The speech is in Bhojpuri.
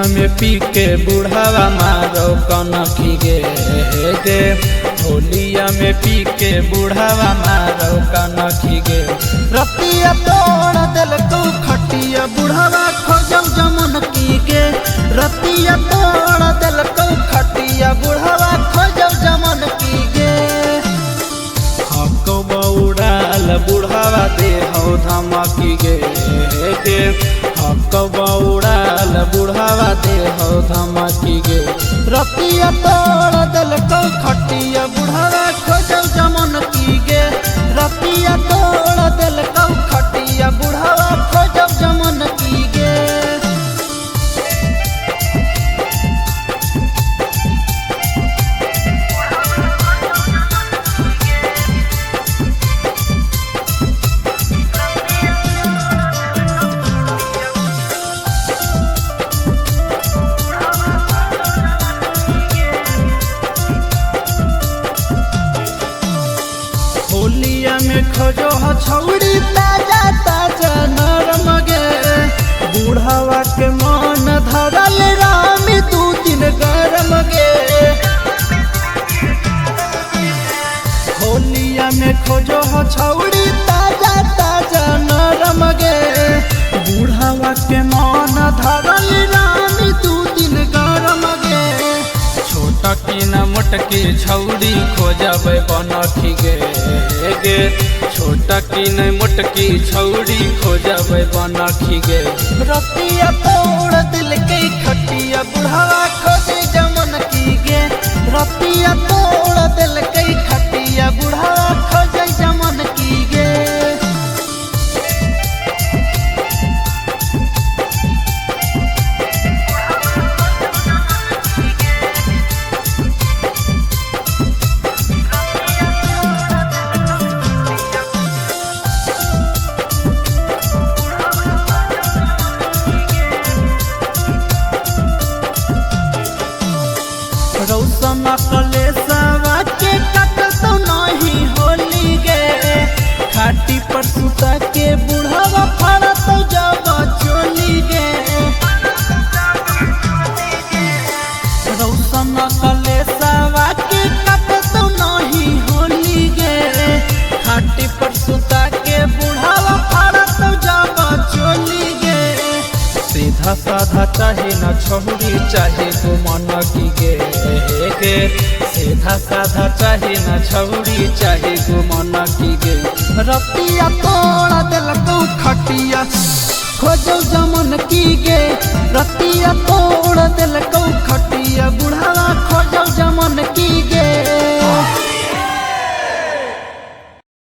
में पी के बुढ़ावा मारो कनखी गे होलिया में पी के बुढ़ावा मारो कनखी गे। रतिया तोड़ दिल तू खटिया बुढ़ावा खोजौ जमन की गे। रतिया तोड़ दिल तू खटिया बुढ़ावा खोजौ जमन की गे। हको बौड़ाल बुढ़ावा दे हो धमकी गे हको बौड़ाल बुढ़ावा दे हो धमकी गे। रतिया तोड़ दिल तू खटिया बुढ़ावा खोजौ जमन की गे। रतिया तोड़ दिल तू खटिया बुढ़ावा खोजौ जमन की गे। होलिया में खोजो हो छौड़ी ताजा ताजा नरम गे। बुढ़ावा के मन धरल रामी दू दिन गरम गे। होलिया में खोजो हो छौड़ी ताजा ताजा नरम गे। बुढ़ावा के मन धरल रामी दू दिन गरम गे। छोटा की न मोटकी छौड़ी खोजब बनखी गे छोटा की न मोटकी छौड़ी खोजब बनखी गे। रतिया तोड़ दिल के खटिया बुढ़ावा खोजे जमन की गे। रतिया तोड़ दिल के खटिया बुढ़ावा खोजे जमन की गे। रौसना कलेसवा के कटतो नहीं होली गे। खाटी पर सुता के बुढ़ावा फड़तो जब चोली गे। रौसना कलेसवा के कटतो नहीं होली गे। खाटी पर सुता के बुढ़ावा फड़तो जब चोली गे। सीधा साधा चाहे न छौड़ी चाहे गुमन की गे सीधा साधा चाहे न छौड़ी चाहे गुमन की गे। रतिया तोड़ दिल तू खटिया खोजौ जमन की गे। रतिया तोड़ दिल